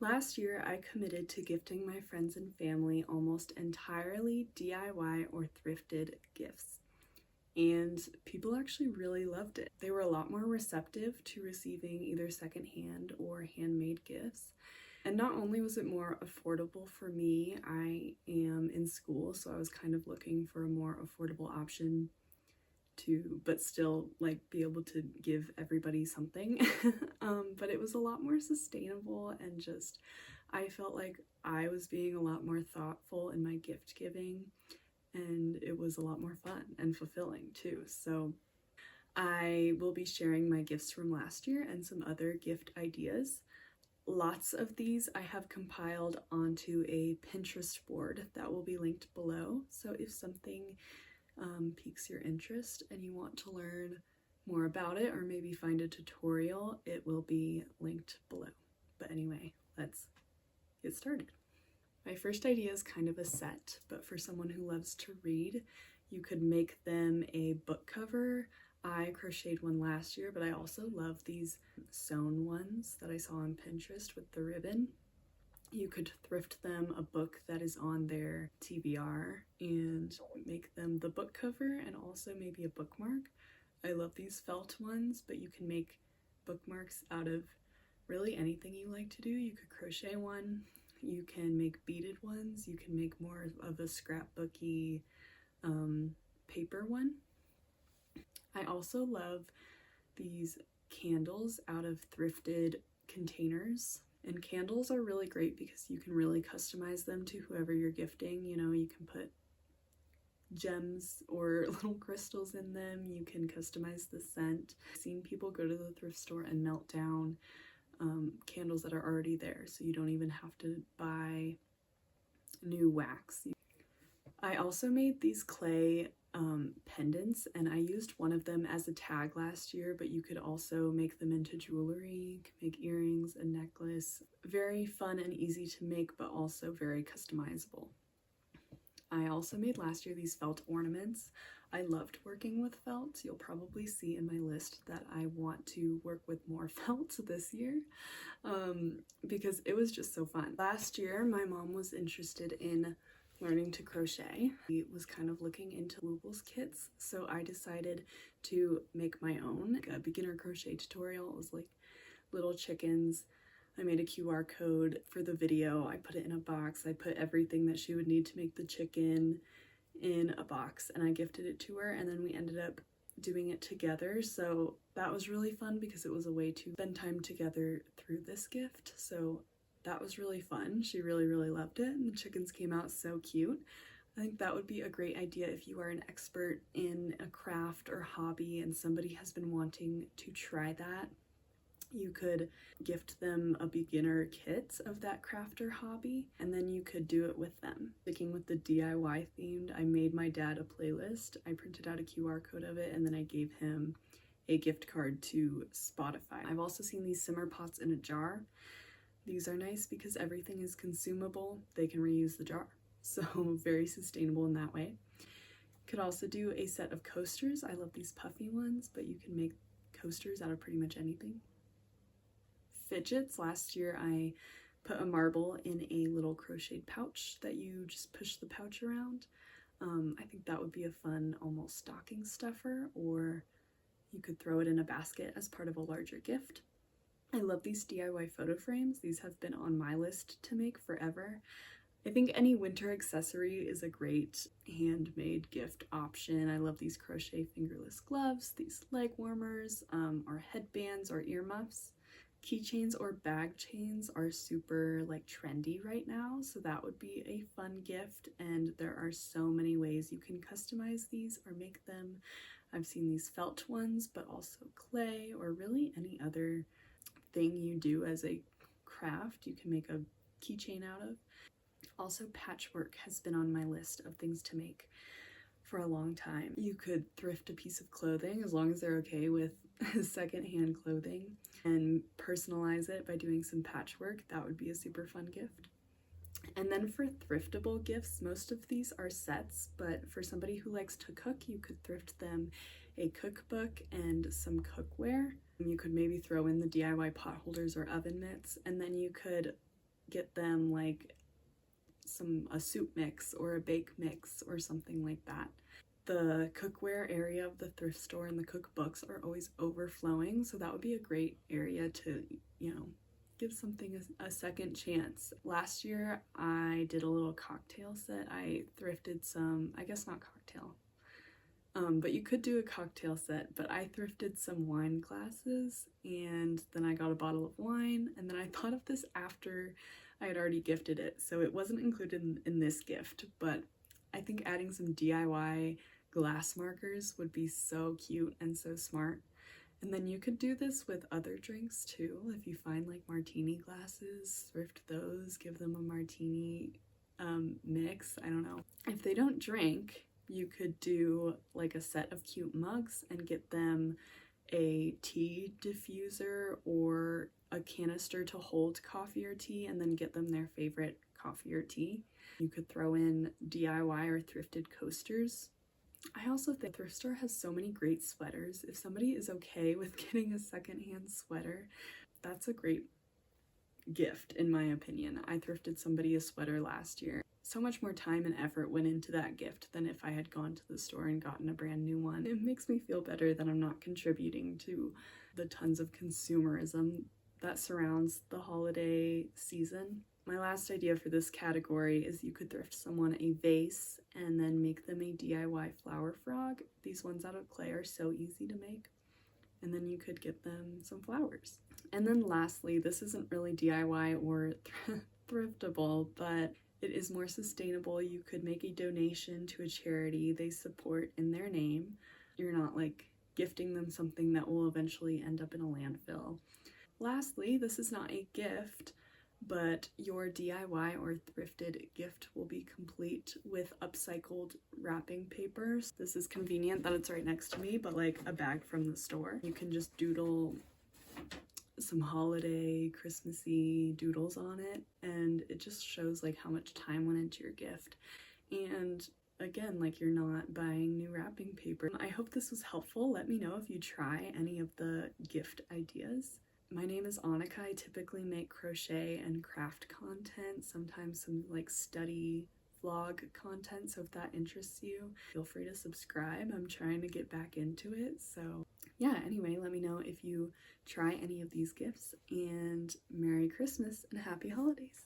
Last year, I committed to gifting my friends and family almost entirely DIY or thrifted gifts. And people actually really loved it. They were a lot more receptive to receiving either secondhand or handmade gifts. And not only was it more affordable for me, I am in school, so I was kind of looking for a more affordable option to, but still like be able to give everybody something. But it was a lot more sustainable, and just I felt like I was being a lot more thoughtful in my gift giving, and it was a lot more fun and fulfilling too. So I will be sharing my gifts from last year and some other gift ideas. Lots of these I have compiled onto a Pinterest board that will be linked below. So if something piques your interest and you want to learn more about it, or maybe find a tutorial, it will be linked below. But anyway, let's get started. My first idea is kind of a set, but for someone who loves to read, you could make them a book cover. I crocheted one last year, but I also love these sewn ones that I saw on Pinterest with the ribbon. You could thrift them a book that is on their TBR and make them the book cover, and also maybe a bookmark. I love these felt ones, but you can make bookmarks out of really anything you like to do. You could crochet one, you can make beaded ones, you can make more of a scrapbooky paper one. I also love these candles out of thrifted containers. And candles are really great because you can really customize them to whoever you're gifting. You know, you can put gems or little crystals in them. You can customize the scent. I've seen people go to the thrift store and melt down candles that are already there, so you don't even have to buy new wax. I also made these clay pendants, and I used one of them as a tag last year, but you could also make them into jewelry. You could make earrings, a necklace. Very fun and easy to make, but also very customizable. I also made last year these felt ornaments. I loved working with felt. You'll probably see in my list that I want to work with more felt this year because it was just so fun. Last year, my mom was interested in learning to crochet. He was kind of looking into Wooble's kits, so I decided to make my own, a beginner crochet tutorial. It was like little chickens. I made a QR code for the video. I put it in a box. I put everything that she would need to make the chicken in a box, and I gifted it to her, and then we ended up doing it together. So that was really fun because it was a way to spend time together through this gift. So that was really fun. She really loved it, and the chickens came out so cute. I think that would be a great idea if you are an expert in a craft or hobby and somebody has been wanting to try that. You could gift them a beginner kit of that craft or hobby, and then you could do it with them. Sticking with the DIY themed, I made my dad a playlist. I printed out a QR code of it, and then I gave him a gift card to Spotify. I've also seen these simmer pots in a jar. These are nice because everything is consumable. They can reuse the jar, so very sustainable in that way. Could also do a set of coasters. I love these puffy ones, but you can make coasters out of pretty much anything. Fidgets. Last year I put a marble in a little crocheted pouch that you just push the pouch around. I think that would be a fun almost stocking stuffer, or you could throw it in a basket as part of a larger gift. I love these DIY photo frames. These have been on my list to make forever. I think any winter accessory is a great handmade gift option. I love these crochet fingerless gloves, these leg warmers, or headbands or earmuffs. Keychains or bag chains are super like trendy right now, so that would be a fun gift, and there are so many ways you can customize these or make them. I've seen these felt ones, but also clay, or really any other thing you do as a craft you can make a keychain out of. Also, patchwork has been on my list of things to make for a long time. You could thrift a piece of clothing, as long as they're okay with secondhand clothing, and personalize it by doing some patchwork. That would be a super fun gift. And then for thriftable gifts, most of these are sets, but for somebody who likes to cook, you could thrift them a cookbook and some cookware. You could maybe throw in the DIY pot holders or oven mitts, and then you could get them like a soup mix or a bake mix or something like that. The cookware area of the thrift store and the cookbooks are always overflowing, so that would be a great area to, give something a second chance. Last year I did a little cocktail set. I thrifted some, I guess not cocktail, but you could do a cocktail set, but I thrifted some wine glasses, and then I got a bottle of wine, and then I thought of this after I had already gifted it, so it wasn't included in this gift, but I think adding some DIY glass markers would be so cute and so smart. And then you could do this with other drinks too. If you find like martini glasses, thrift those, give them a martini mix. I don't know. If they don't drink, you could do like a set of cute mugs and get them a tea diffuser or a canister to hold coffee or tea, and then get them their favorite coffee or tea. You could throw in DIY or thrifted coasters. I also think the thrift store has so many great sweaters. If somebody is okay with getting a secondhand sweater, that's a great gift in my opinion. I thrifted somebody a sweater last year. So much more time and effort went into that gift than if I had gone to the store and gotten a brand new one. It makes me feel better that I'm not contributing to the tons of consumerism that surrounds the holiday season. My last idea for this category is you could thrift someone a vase and then make them a DIY flower frog. These ones out of clay are so easy to make. And then you could get them some flowers. And then lastly, this isn't really DIY or thriftable, but it is more sustainable. You could make a donation to a charity they support in their name. You're not like gifting them something that will eventually end up in a landfill. Lastly, this is not a gift, but your DIY or thrifted gift will be complete with upcycled wrapping paper. This is convenient that it's right next to me, but like a bag from the store. You can just doodle some holiday, Christmassy doodles on it, and it just shows like how much time went into your gift. And again, like you're not buying new wrapping paper. I hope this was helpful. Let me know if you try any of the gift ideas. My name is Annika. I typically make crochet and craft content, sometimes some like study vlog content, so if that interests you, feel free to subscribe. I'm trying to get back into it, so yeah, anyway, let me know if you try any of these gifts, and Merry Christmas and Happy Holidays!